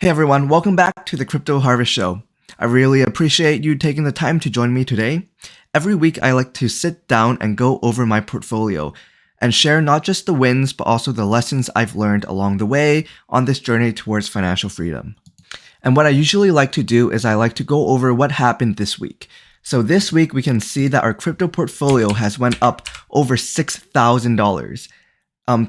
Hey everyone, welcome back to the Crypto Harvest Show. I really appreciate you taking the time to join me today. Every week I like to sit down and go over my portfolio and share not just the wins but also the lessons I've learned along the way on this journey towards financial freedom. And what I usually like to do is I like to go over what happened this week. So this week we can see that our crypto portfolio has went up over $6,000.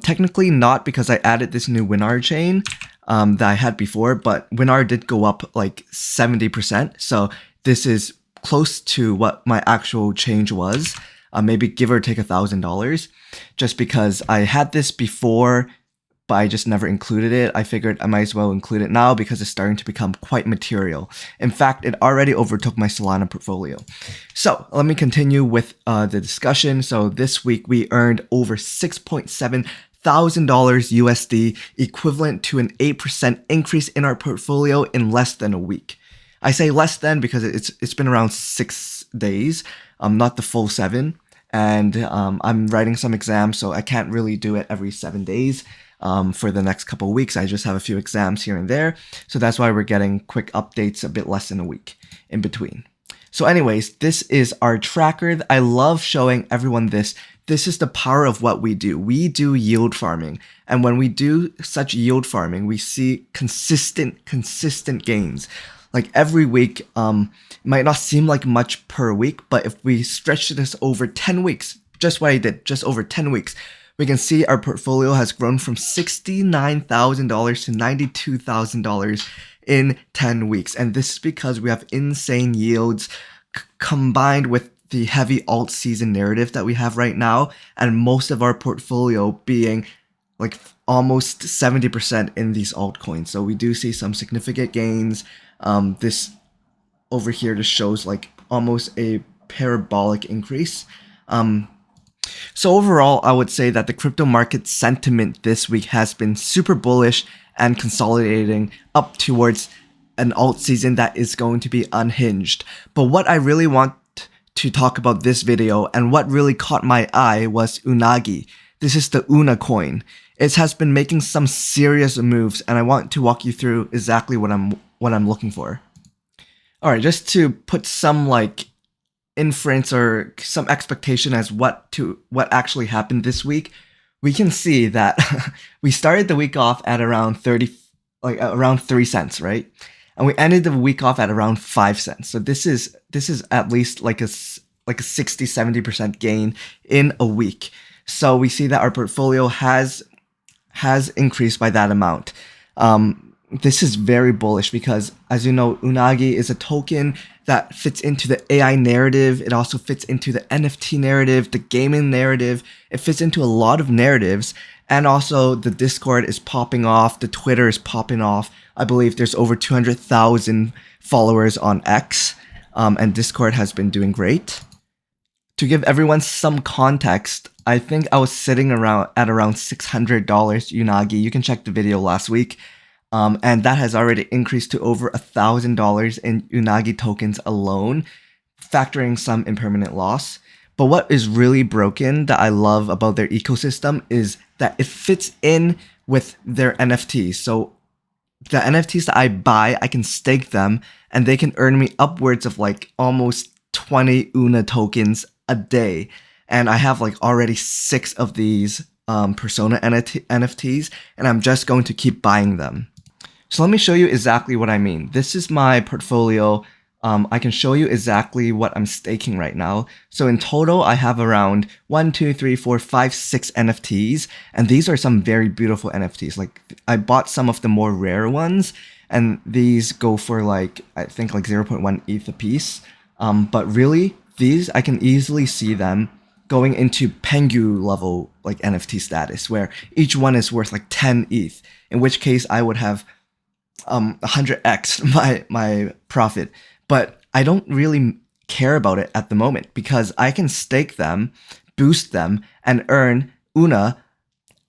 Technically not because I added this new WinR chain that I had before, but WinR did go up like 70%. So this is close to what my actual change was, maybe give or take $1,000. Just because I had this before, but I just never included it. I figured I might as well include it now because it's starting to become quite material. In fact, it already overtook my Solana portfolio. So let me continue with the discussion. So this week we earned over $6.7 thousand USD, equivalent to an 8% increase in our portfolio in less than a week. I say less than because it's been around 6 days, not the full 7. And I'm writing some exams, so I can't really do it every 7 days. For the next couple of weeks, I just have a few exams here and there. So that's why we're getting quick updates a bit less than a week in between. So anyways, this is our tracker. I love showing everyone this. This is the power of what we do. We do yield farming. And when we do such yield farming, we see consistent gains. Like every week, might not seem like much per week, but if we stretch this over 10 weeks, just what I did, just over 10 weeks, we can see our portfolio has grown from $69,000 to $92,000 in 10 weeks. And this is because we have insane yields combined with the heavy alt season narrative that we have right now, and most of our portfolio being like almost 70% in these altcoins. So we do see some significant gains. This over here just shows like almost a parabolic increase. So overall, I would say that the crypto market sentiment this week has been super bullish and consolidating up towards an alt season that is going to be unhinged. But what I really want to talk about this video and what really caught my eye was UNAGI. This is the UNA coin. It has been making some serious moves, and I want to walk you through exactly what I'm looking for. All right, just to put some like inference or some expectation as what actually happened this week, we can see that we started the week off at around around 3 cents, right? And we ended the week off at around 5 cents. So this is at least like a 60-70% gain in a week. So we see that our portfolio has increased by that amount. This is very bullish because, as you know, UNAGI is a token that fits into the AI narrative. It also fits into the NFT narrative, the gaming narrative. It fits into a lot of narratives. And also the Discord is popping off. The Twitter is popping off. I believe there's over 200,000 followers on X. And Discord has been doing great. To give everyone some context, I think I was sitting at around $600 UNAGI. You can check the video last week. And that has already increased to over $1,000 in UNAGI tokens alone, factoring some impermanent loss. But what is really broken that I love about their ecosystem is that it fits in with their NFTs. So the NFTs that I buy, I can stake them and they can earn me upwards of like almost 20 UNA tokens a day. And I have like already 6 of these Persona NFTs, and I'm just going to keep buying them. So let me show you exactly what I mean. This is my portfolio. I can show you exactly what I'm staking right now. So in total, I have around 1, 2, 3, 4, 5, 6 NFTs. And these are some very beautiful NFTs. Like I bought some of the more rare ones, and these go for like, I think like 0.1 ETH a piece. But really, these, I can easily see them going into Pengu level like NFT status, where each one is worth like 10 ETH, in which case I would have 100x my profit. But I don't really care about it at the moment because I can stake them, boost them, and earn UNA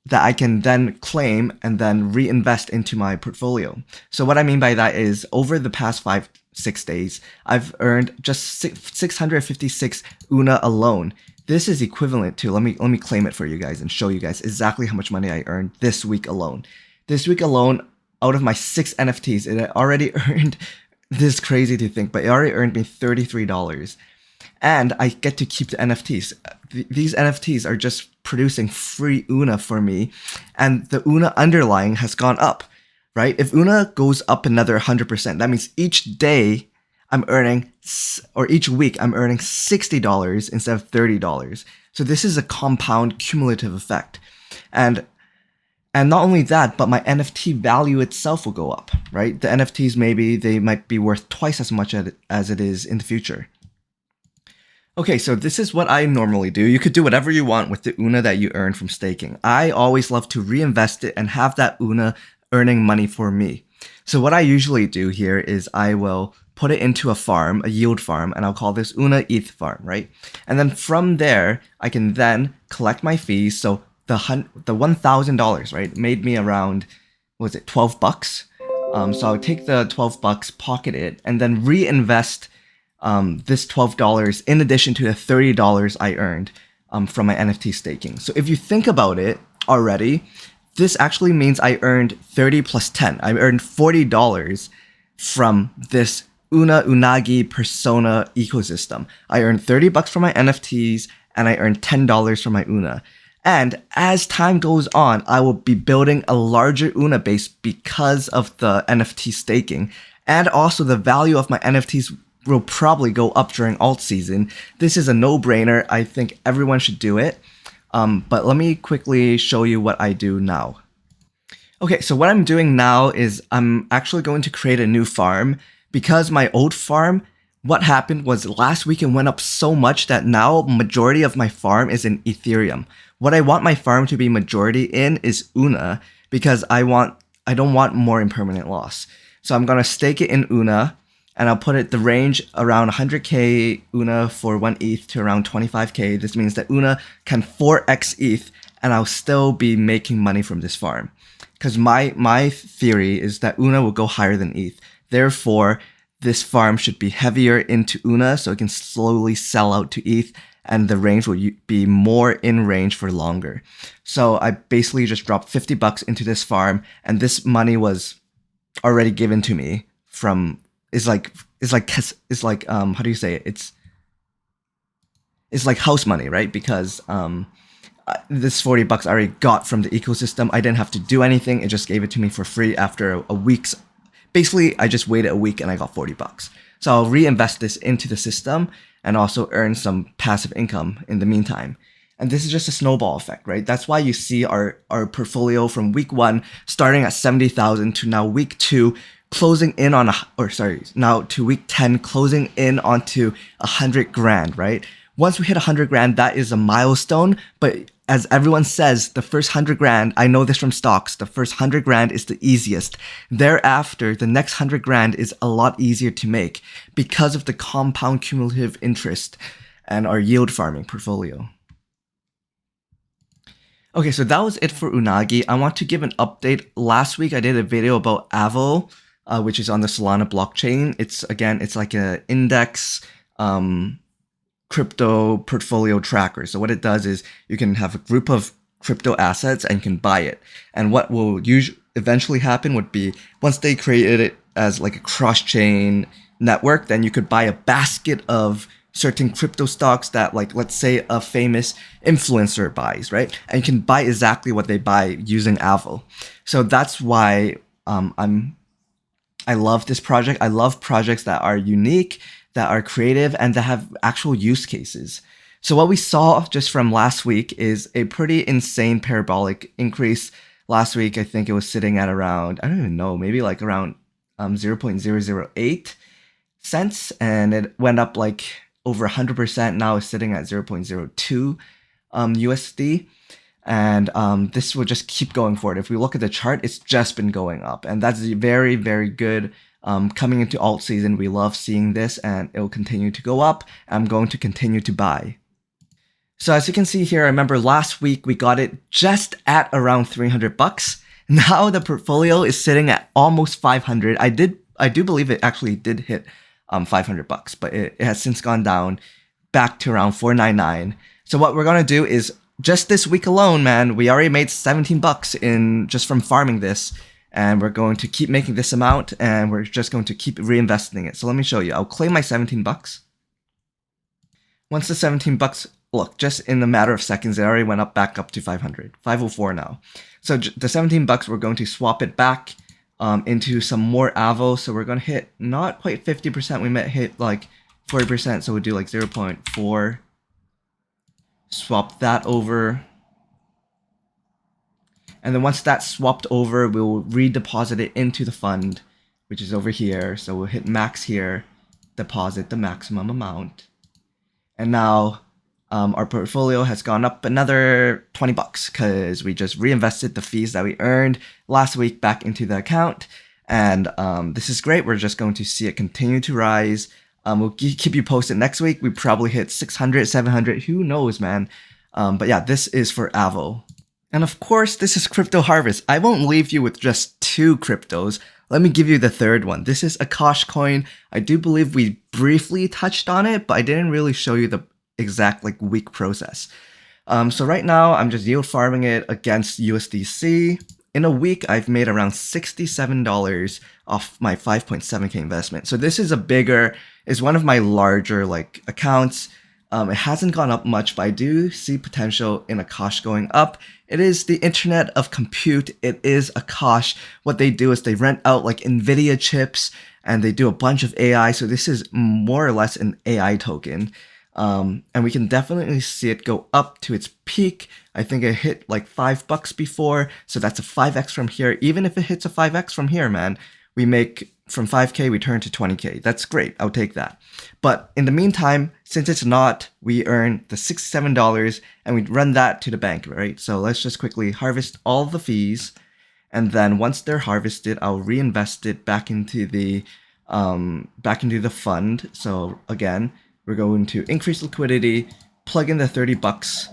that I can then claim and then reinvest into my portfolio. So what I mean by that is over the past 5-6 days, I've earned just 656 UNA alone. This is equivalent to, let me claim it for you guys and show you guys exactly how much money I earned this week alone. This week alone, out of my 6 NFTs, it already earned, this is crazy to think, but it already earned me $33. And I get to keep the NFTs. These NFTs are just producing free UNA for me, and the UNA underlying has gone up, right? If UNA goes up another 100%, that means each day I'm earning, or each week I'm earning $60 instead of $30. So this is a compound cumulative effect. And not only that, but my NFT value itself will go up, right? The NFTs, maybe they might be worth twice as much as it is in the future. Okay, so this is what I normally do. You could do whatever you want with the UNA that you earn from staking. I always love to reinvest it and have that UNA earning money for me. So what I usually do here is I will put it into a farm, a yield farm, and I'll call this UNA ETH farm, right? And then from there, I can then collect my fees. So the $1,000, right, made me around, what was it, 12 bucks? So I would take the 12 bucks, pocket it, and then reinvest this $12 in addition to the $30 I earned from my NFT staking. So if you think about it already, this actually means I earned 30 plus 10. I earned $40 from this UNAGI persona ecosystem. I earned 30 bucks from my NFTs and I earned $10 from my UNA. And as time goes on, I will be building a larger UNA base because of the NFT staking, and also the value of my NFTs will probably go up during alt season. This is a no-brainer. I think everyone should do it. But let me quickly show you what I do now. Okay, so what I'm doing now is I'm actually going to create a new farm, because my old farm, what happened was last week it went up so much that now majority of my farm is in Ethereum. What I want my farm to be majority in is UNA, because I don't want more impermanent loss. So I'm gonna stake it in UNA, and I'll put it the range around 100k UNA for 1 ETH to around 25k. This means that UNA can 4x ETH, and I'll still be making money from this farm. Because my theory is that UNA will go higher than ETH. Therefore, this farm should be heavier into UNA so it can slowly sell out to ETH, and the range will be more in range for longer. So I basically just dropped 50 bucks into this farm, and this money was already given to me from, it's like how do you say it? It's like house money, right? Because this 40 bucks I already got from the ecosystem. I didn't have to do anything. It just gave it to me for free after a week's. Basically, I just waited a week and I got 40 bucks. So I'll reinvest this into the system and also earn some passive income in the meantime. And this is just a snowball effect, right? That's why you see our portfolio from week 1 starting at 70,000 to now week 2 closing in on, now to week 10 closing in onto 100 grand, right? Once we hit 100 grand, that is a milestone. But as everyone says, the first 100 grand, I know this from stocks, the first 100 grand is the easiest. Thereafter, the next 100 grand is a lot easier to make because of the compound cumulative interest and our yield farming portfolio. Okay, so that was it for UNAGI. I want to give an update. Last week, I did a video about Avo, which is on the Solana blockchain. It's like an index crypto portfolio tracker. So what it does is you can have a group of crypto assets and you can buy it. And what will eventually happen would be once they created it as like a cross-chain network, then you could buy a basket of certain crypto stocks that, like, let's say a famous influencer buys, right? And you can buy exactly what they buy using Avo. So that's why I love this project. I love projects that are unique, that are creative, and that have actual use cases. So what we saw just from last week is a pretty insane parabolic increase. Last week, I think it was sitting at around, I don't even know, maybe like around 0.008 cents, and it went up like over 100%. Now it's sitting at 0.02 USD. And this will just keep going forward. If we look at the chart, it's just been going up, and that's very, very good. Coming into alt season, we love seeing this, and it will continue to go up. I'm going to continue to buy. So as you can see here, I remember last week we got it just at around 300 bucks. Now the portfolio is sitting at almost 500. I do believe it actually did hit 500 bucks, but it has since gone down back to around 499. So what we're gonna do is just this week alone, man, we already made 17 bucks in just from farming this. and we're going to keep making this amount, and we're just going to keep reinvesting it. So let me show you. I'll claim my 17 bucks. Once the 17 bucks, look, just in a matter of seconds, it already went up back up to 500, 504 now. So the 17 bucks, we're going to swap it back into some more AVO. So we're going to hit not quite 50%. We might hit like 40%. So we'll do like 0.4. Swap that over. And then once that's swapped over, we'll redeposit it into the fund, which is over here. So we'll hit max here, deposit the maximum amount. And now our portfolio has gone up another 20 bucks because we just reinvested the fees that we earned last week back into the account. And this is great. We're just going to see it continue to rise. We'll keep you posted next week. We probably hit 600, 700. Who knows, man? But yeah, this is for AVO. And of course, this is Crypto Harvest. I won't leave you with just 2 cryptos. Let me give you the third one. This is Akash coin. I do believe we briefly touched on it, but I didn't really show you the exact week process. So right now, I'm just yield farming it against USDC. In a week, I've made around $67 off my 5.7K investment. So this is one of my larger accounts. It hasn't gone up much, but I do see potential in Akash going up. It is the internet of compute. It is Akash. What they do is they rent out NVIDIA chips and they do a bunch of AI. So this is more or less an AI token. And we can definitely see it go up to its peak. I think it hit $5 before. So that's a 5x from here. Even if it hits a 5x from here, man, we make from 5K, we turn to 20K. That's great. I'll take that. But in the meantime, since it's not, we earn the $67 and we run that to the bank, right? So let's just quickly harvest all the fees. And then once they're harvested, I'll reinvest it back into the fund. So again, we're going to increase liquidity, plug in the 30 bucks,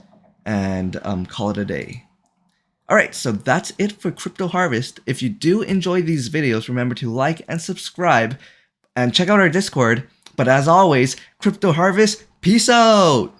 and call it a day. All right, so that's it for Crypto Harvest. If you do enjoy these videos, remember to like and subscribe and check out our Discord. But as always, Crypto Harvest, peace out!